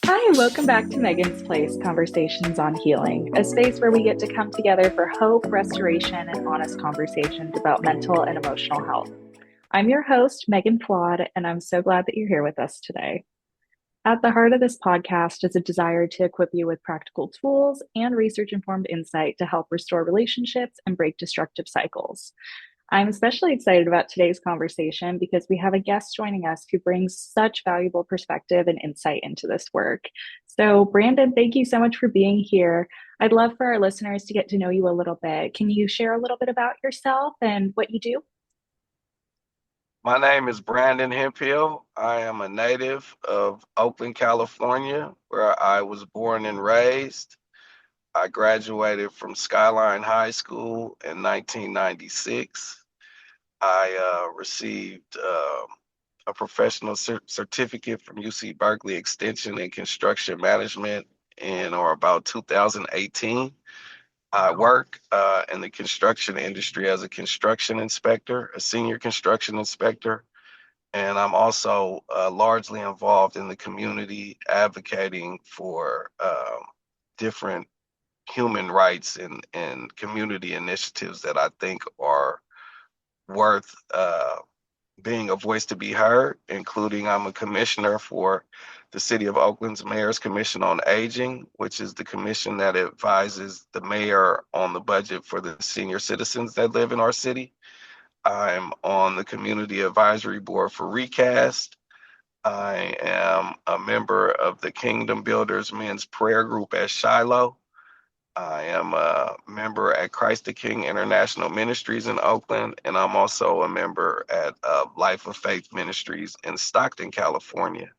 Hi, welcome back to Megan's Place Conversations on Healing, a space where we get to come together for hope, restoration, and honest conversations about mental and emotional health. I'm your host, Meghan Fouad, and I'm so glad that you're here with us today. At the heart of this podcast is a desire to equip you with practical tools and research informed insight to help restore relationships and break destructive cycles. I'm especially excited about today's conversation because we have a guest joining us who brings such valuable perspective and insight into this work. So, Brandon, thank you so much for being here. I'd love for our listeners to get to know you a little bit. Can you share a little bit about yourself and what you do? My name is Brandon Hemphill. I am a native of Oakland, California, where I was born and raised. I graduated from Skyline High School in 1996. I received a professional certificate from UC Berkeley Extension in Construction Management in or about 2018. I work in the construction industry as a construction inspector, a senior construction inspector, and I'm also largely involved in the community advocating for different human rights and community initiatives that I think are worth being a voice to be heard, including I'm a commissioner for the City of Oakland's Mayor's Commission on Aging, which is the commission that advises the mayor on the budget for the senior citizens that live in our city. I'm on the Community Advisory Board for Recast. I am a member of the Kingdom Builders Men's Prayer Group at Shiloh. I am a member at Christ the King International Ministries in Oakland, and I'm also a member at Life of Faith Ministries in Stockton, California,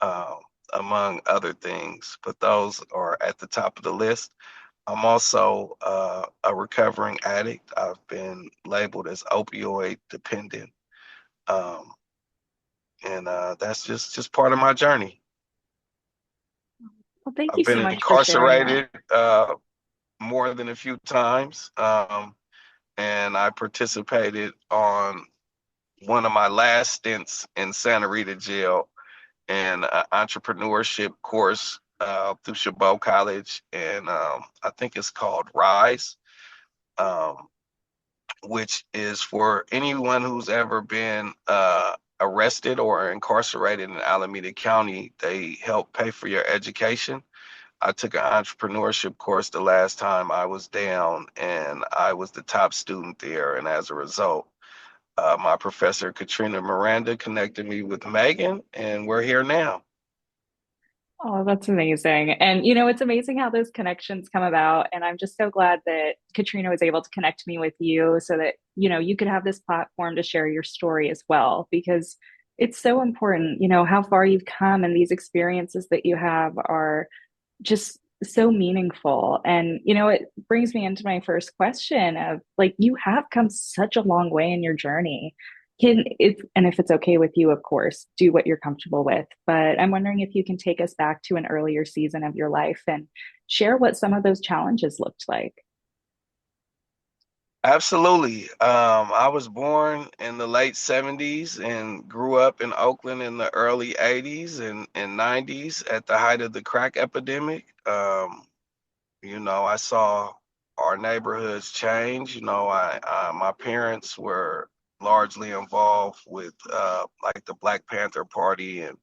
uh, among other things. But those are at the top of the list. I'm also a recovering addict. I've been labeled as opioid dependent, um, and that's just part of my journey. Well, thank you I've so been much for sharing that. incarcerated more than a few times, and I participated on one of my last stints in Santa Rita jail in an entrepreneurship course through Chabot College, and I think it's called Rise. Um, which is for anyone who's ever been arrested or incarcerated in Alameda County. They help pay for your education. I took an entrepreneurship course the last time I was down, and I was the top student there. And as a result, my professor, Katrina Miranda, connected me with Megan, and we're here now. Oh, that's amazing. And, it's amazing how those connections come about. And I'm just so glad that Katrina was able to connect me with you so that, you could have this platform to share your story as well, because it's so important, how far you've come and these experiences that you have are just so meaningful. And, it brings me into my first question of like, you have come such a long way in your journey. And if it's okay with you, of course, do what you're comfortable with. But I'm wondering if you can take us back to an earlier season of your life and share what some of those challenges looked like. Absolutely. I was born in the late 70s and grew up in Oakland in the early 80s and 90s at the height of the crack epidemic. I saw our neighborhoods change. My parents were largely involved with like the Black Panther Party and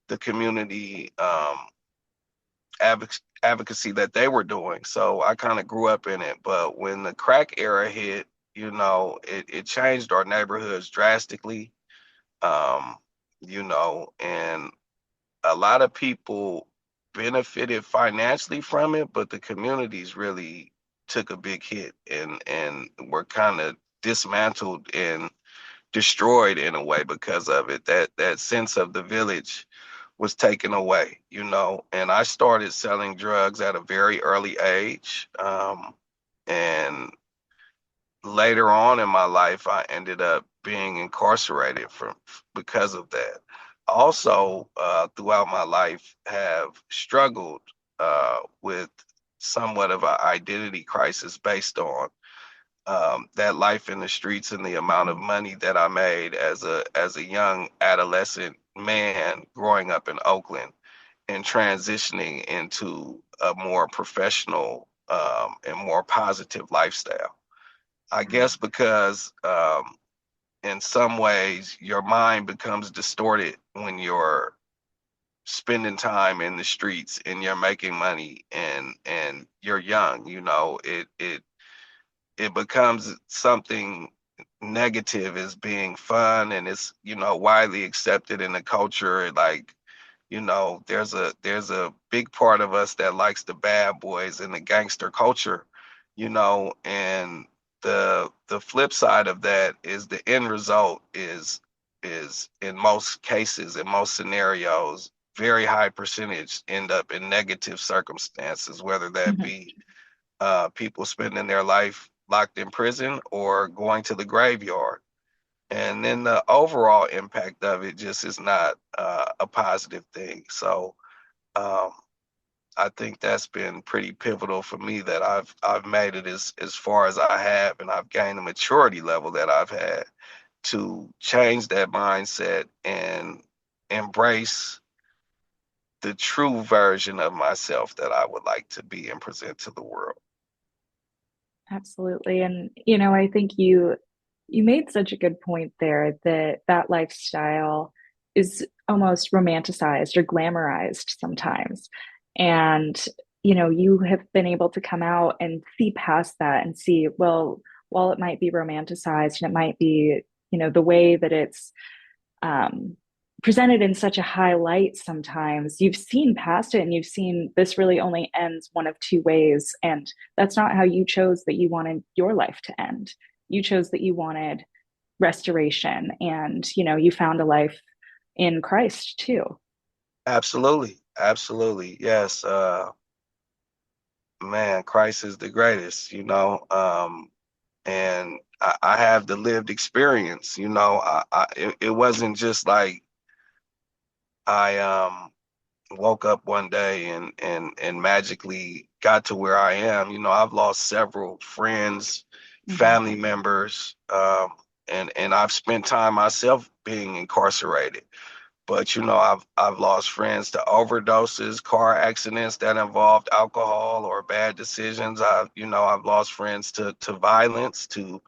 the community advocacy that they were doing. So I kind of grew up in it. But when the crack era hit, it changed our neighborhoods drastically. Um, and a lot of people benefited financially from it, but the communities really took a big hit and were kind of dismantled and destroyed in a way because of it. That sense of the village was taken away, and I started selling drugs at a very early age. And later on in my life, I ended up being incarcerated because of that. Also, throughout my life, have struggled with somewhat of an identity crisis based on that life in the streets and the amount of money that I made as a young adolescent man growing up in Oakland. and transitioning into a more professional and more positive lifestyle. I guess because in some ways your mind becomes distorted when you're spending time in the streets and you're making money and you're young. It becomes something negative as being fun, and it's widely accepted in the culture. Like, there's a big part of us that likes the bad boys and the gangster culture, and the flip side of that is the end result is in most cases, in most scenarios, very high percentage end up in negative circumstances, whether that Mhm. be people spending their life locked in prison or going to the graveyard. And then the overall impact of it just is not a positive thing. So um, I think that's been pretty pivotal for me, that I've made it as far as I have, and I've gained the maturity level that I've had to change that mindset and embrace the true version of myself that I would like to be and present to the world. Absolutely. And I think you made such a good point there that that lifestyle is almost romanticized or glamorized sometimes. And you have been able to come out and see past that and see, well, while it might be romanticized and it might be, the way that it's um, presented in such a high light sometimes, you've seen past it and you've seen this really only ends one of two ways. And that's not how you chose that you wanted your life to end. You chose that you wanted restoration and, you found a life in Christ too. Absolutely. Absolutely. Yes. Man, Christ is the greatest, and I have the lived experience. It wasn't just like I woke up one day and magically got to where I am. I've lost several friends, Mhm. family members, and I've spent time myself being incarcerated. But I've lost friends to overdoses, car accidents that involved alcohol or bad decisions. I've lost friends to violence, to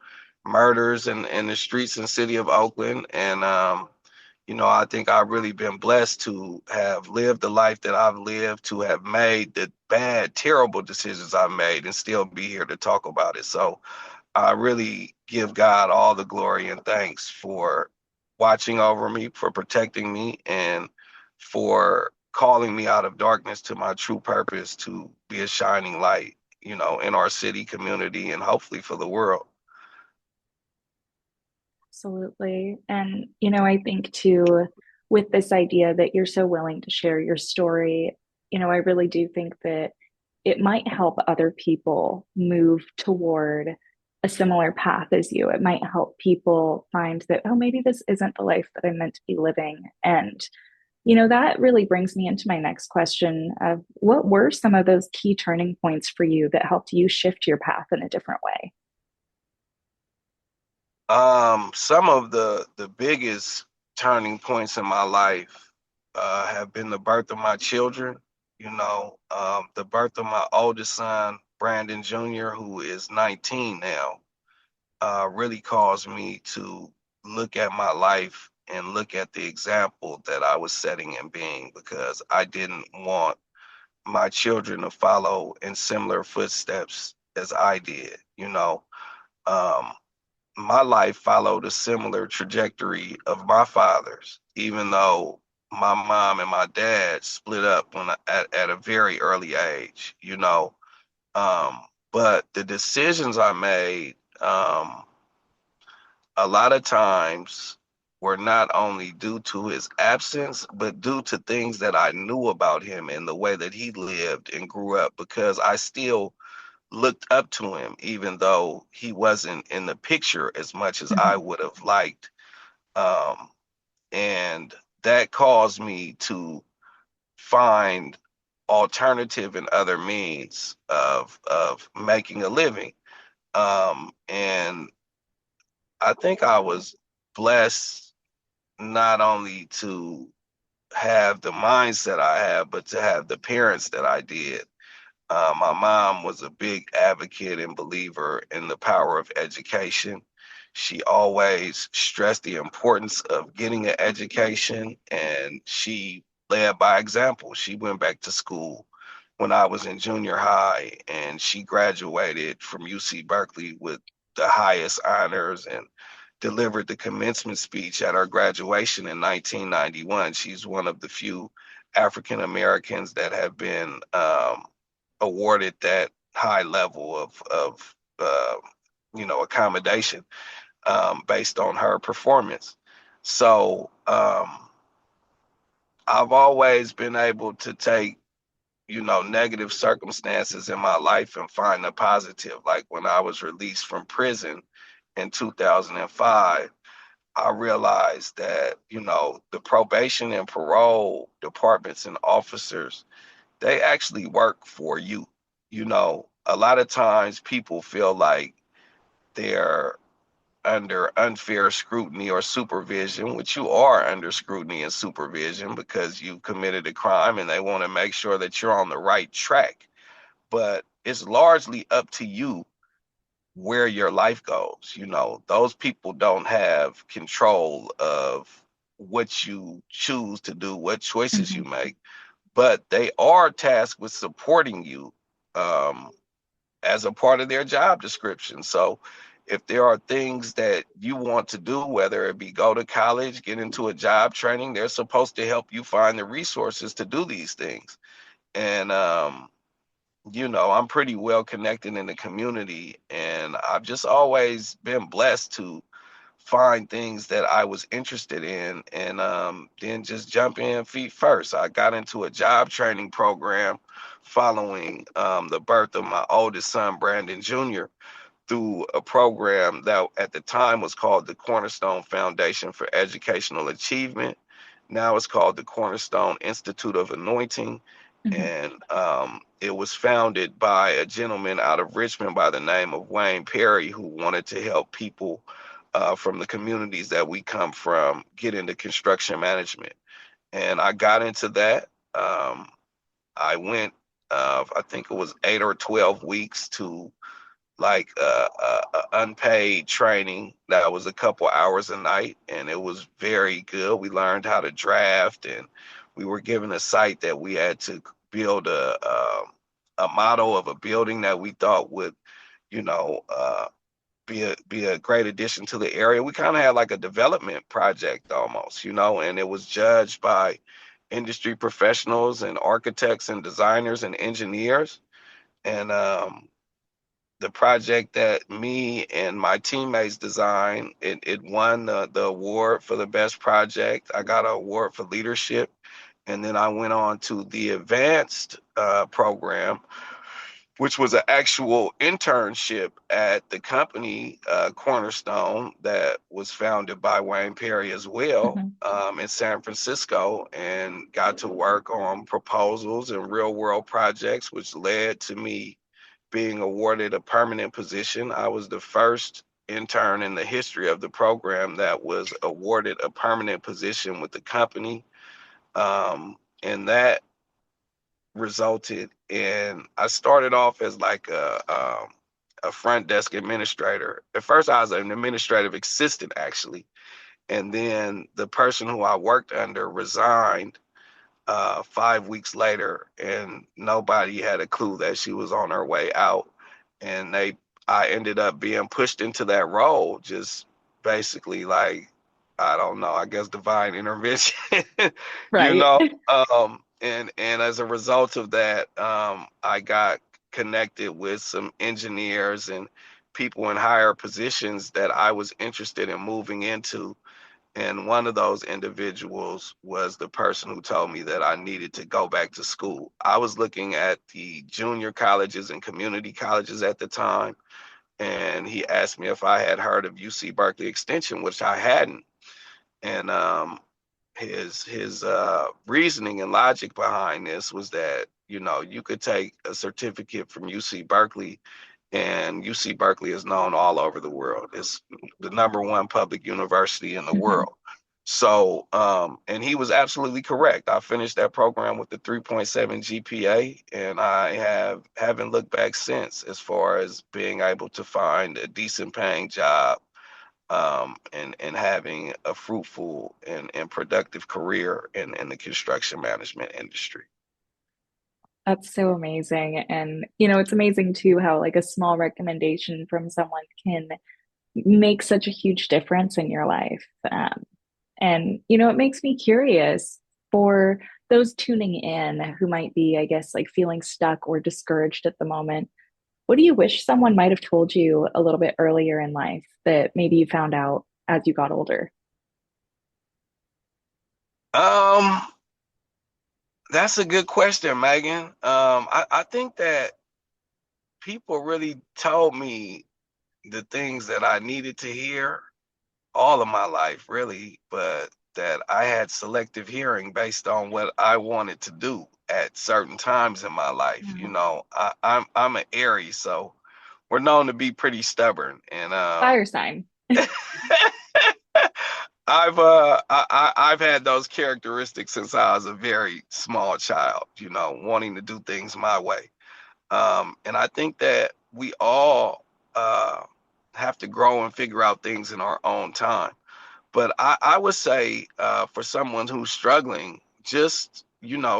murders in the streets and city of Oakland. And I think I've really been blessed to have lived the life that I've lived, to have made the bad, terrible decisions I've made, and still be here to talk about it. So I really give God all the glory and thanks for watching over me, for protecting me, and for calling me out of darkness to my true purpose, to be a shining light, in our city, community, and hopefully for the world. Absolutely. And, I think too, with this idea that you're so willing to share your story, I really do think that it might help other people move toward a similar path as you. It might help people find that, oh, maybe this isn't the life that I'm meant to be living. And, that really brings me into my next question of what were some of those key turning points for you that helped you shift your path in a different way? Some of the biggest turning points in my life have been the birth of my children. The birth of my oldest son, Brandon Jr., who is 19 now, really caused me to look at my life and look at the example that I was setting and being, because I didn't want my children to follow in similar footsteps as I did. Um, my life followed a similar trajectory of my father's, even though my mom and my dad split up at a very early age, Um, but the decisions I made, a lot of times were not only due to his absence, but due to things that I knew about him and the way that he lived and grew up, because I still looked up to him, even though he wasn't in the picture as much as I Mhm. would have liked. Um, and that caused me to find alternative and other means of making a living. And I think I was blessed not only to have the mindset I have, but to have the parents that I did. My mom was a big advocate and believer in the power of education. She always stressed the importance of getting an education, and she led by example. She went back to school when I was in junior high, and she graduated from UC Berkeley with the highest honors and delivered the commencement speech at our graduation in 1991. She's one of the few African Americans that have been awarded that high level of accommodation based on her performance. So I've always been able to take negative circumstances in my life and find the positive. Like when I was released from prison in 2005, I realized that, the probation and parole departments and officers, they actually work for you. A lot of times people feel like they're under unfair scrutiny or supervision, which you are under scrutiny and supervision because you committed a crime and they want to make sure that you're on the right track. But it's largely up to you where your life goes. Those people don't have control of what you choose to do, what choices you Mhm. make, but they are tasked with supporting you um, as a part of their job description. So if there are things that you want to do, whether it be go to college, get into a job training, they're supposed to help you find the resources to do these things. And I'm pretty well connected in the community, and I've just always been blessed to find things that I was interested in and then just jump in feet first. I got into a job training program following the birth of my oldest son, Brandon Jr., through a program that at the time was called the Cornerstone Foundation for Educational Achievement. Now it's called the Cornerstone Institute of Anointing. Mhm. And it was founded by a gentleman out of Richmond by the name of Wayne Perry, who wanted to help people from the communities that we come from get into construction management. And I got into that. I went, I think it was 8 or 12 weeks to like unpaid training that was a couple hours a night, and it was very good. We learned how to draft, and we were given a site that we had to build a model of a building that we thought would, you know, be a great addition to the area. We kind of had like a development project almost, and it was judged by industry professionals and architects and designers and engineers. And the project that me and my teammates designed, it won the award for the best project. I got an award for leadership. And then I went on to the advanced program, which was an actual internship at the company Cornerstone that was founded by Wayne Perry as well Mhm. in San Francisco, and got to work on proposals and real world projects, which led to me being awarded a permanent position. I was the first intern in the history of the program that was awarded a permanent position with the company. And that resulted in, I started off as like a front desk administrator. At first, I was an administrative assistant, actually. And then the person who I worked under resigned 5 weeks later, and nobody had a clue that she was on her way out. And I ended up being pushed into that role, just basically like, I don't know, I guess divine intervention, you Right. know. And as a result of that, I got connected with some engineers and people in higher positions that I was interested in moving into, and one of those individuals was the person who told me that I needed to go back to school. I was looking at the junior colleges and community colleges at the time, and he asked me if I had heard of UC Berkeley Extension, which I hadn't. And his reasoning and logic behind this was that, you could take a certificate from UC Berkeley, and UC Berkeley is known all over the world. It's the number one public university in the Mhm. world. And he was absolutely correct. I finished that program with the 3.7 GPA, and haven't looked back since as far as being able to find a decent paying job, and having a fruitful and productive career in the construction management industry. That's so amazing. And, it's amazing too how like a small recommendation from someone can make such a huge difference in your life. And, it makes me curious for those tuning in who might be, I guess, like feeling stuck or discouraged at the moment. What do you wish someone might have told you a little bit earlier in life that maybe you found out as you got older? Um, that's a good question, Megan. I think that people really told me the things that I needed to hear all of my life, really, but that I had selective hearing based on what I wanted to do at certain times in my life. Yeah. I'm an Aries, so we're known to be pretty stubborn, and Fire sign. I've had those characteristics since I was a very small child. Wanting to do things my way. And I think that we all have to grow and figure out things in our own time. But I would say, for someone who's struggling, just,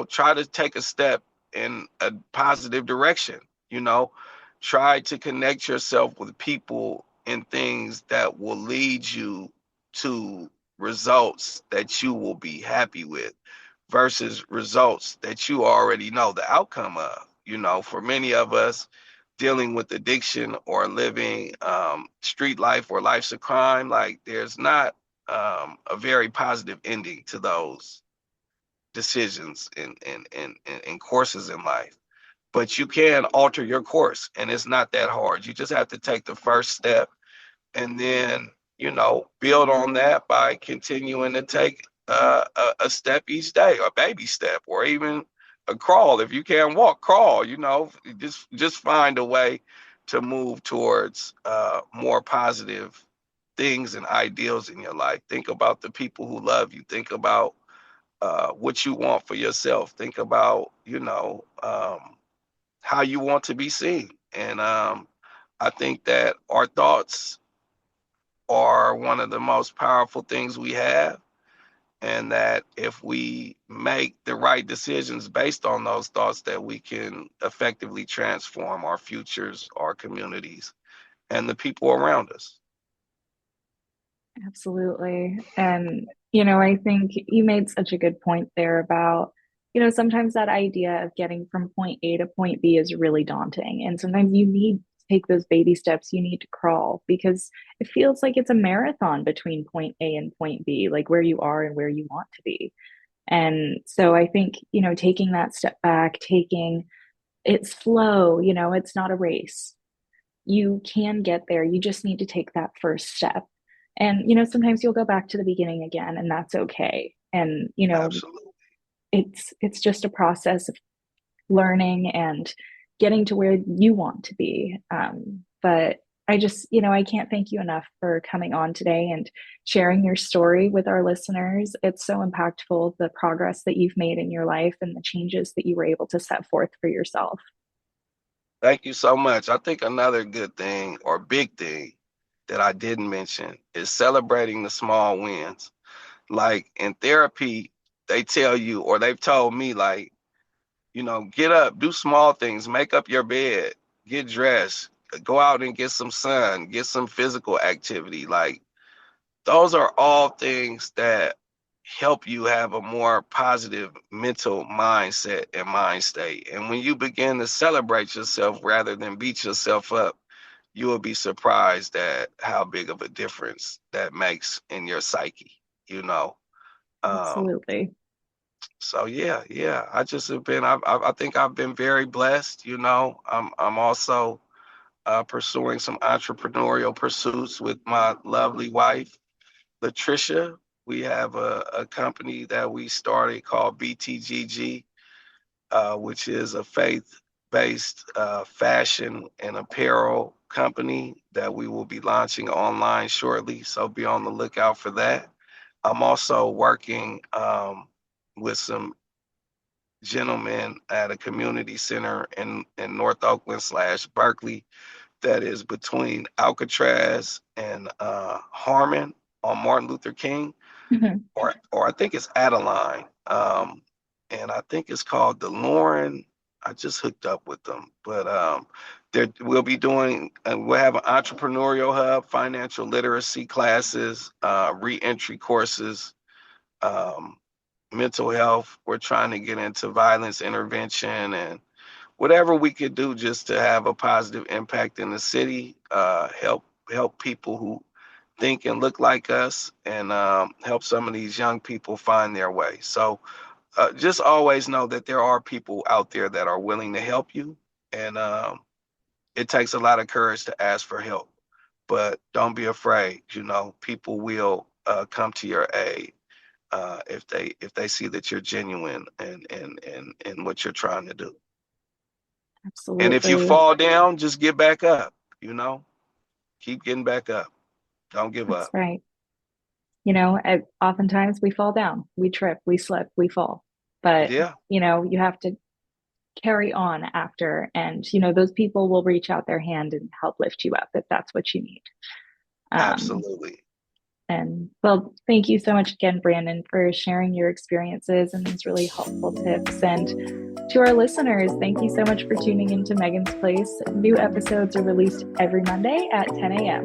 try to take a step in a positive direction. You know, Try to connect yourself with people and things that will lead you to results that you will be happy with versus results that you already know the outcome of. For many of us, dealing with addiction or living street life or life's a crime, like there's not a very positive ending to those decisions and courses in life. But you can alter your course, and it's not that hard. You just have to take the first step, and then build on that by continuing to take a step each day, a baby step, or even a crawl. If you can't walk, crawl. Just find a way to move towards more positive things and ideals in your life. Think about the people who love you. Think about what you want for yourself. Think about how you want to be seen. And I think that our thoughts are one of the most powerful things we have, and that if we make the right decisions based on those thoughts, that we can effectively transform our futures, our communities, and the people around us. Absolutely. And, I think you made such a good point there about, sometimes that idea of getting from point A to point B is really daunting. And sometimes you need to take those baby steps, you need to crawl because it feels like it's a marathon between point A and point B, like where you are and where you want to be. And so I think, taking that step back, taking it slow, it's not a race. You can get there. You just need to take that first step. And, sometimes you'll go back to the beginning again, and that's okay. And, Absolutely. it's just a process of learning and getting to where you want to be. But I just, I can't thank you enough for coming on today and sharing your story with our listeners. It's so impactful, the progress that you've made in your life and the changes that you were able to set forth for yourself. Thank you so much. I think another good thing or big thing that I didn't mention is celebrating the small wins. Like in therapy, they tell you, or they've told me, like, get up, do small things, make up your bed, get dressed, go out and get some sun, get some physical activity. Like, those are all things that help you have a more positive mental mindset and mind state. And when you begin to celebrate yourself rather than beat yourself up, you will be surprised at how big of a difference that makes in your psyche, you know. Um, Absolutely. so yeah, I just have been. I think I've been very blessed. I'm also pursuing some entrepreneurial pursuits with my lovely wife, Latricia. We have a company that we started called BTGG, which is a faith-based fashion and apparel company that we will be launching online shortly. So be on the lookout for that. I'm also working with some gentlemen at a community center in North Oakland / Berkeley that is between Alcatraz and Harmon on Martin Luther King, Mhm. or I think it's Adeline, and I think it's called the Lauren. I just hooked up with them, but we'll be doing. We'll have an entrepreneurial hub, financial literacy classes, reentry courses, um, mental health. We're trying to get into violence intervention and whatever we could do just to have a positive impact in the city, help people who think and look like us, and help some of these young people find their way. So just always know that there are people out there that are willing to help you, and it takes a lot of courage to ask for help. But don't be afraid. People will come to your aid if they see that you're genuine and what you're trying to do. And if you Absolutely. fall down, just get back up, you know, keep getting back up. Don't give That's up. right. Oftentimes we fall down, we trip, we slip, we fall. But, Yeah, you have to carry on after, and, those people will reach out their hand and help lift you up if that's what you need. Um, absolutely. and well, thank you so much again, Brandon, for sharing your experiences and these really helpful tips. And to our listeners, thank you so much for tuning into Megan's Place. New episodes are released every Monday at 10 a.m.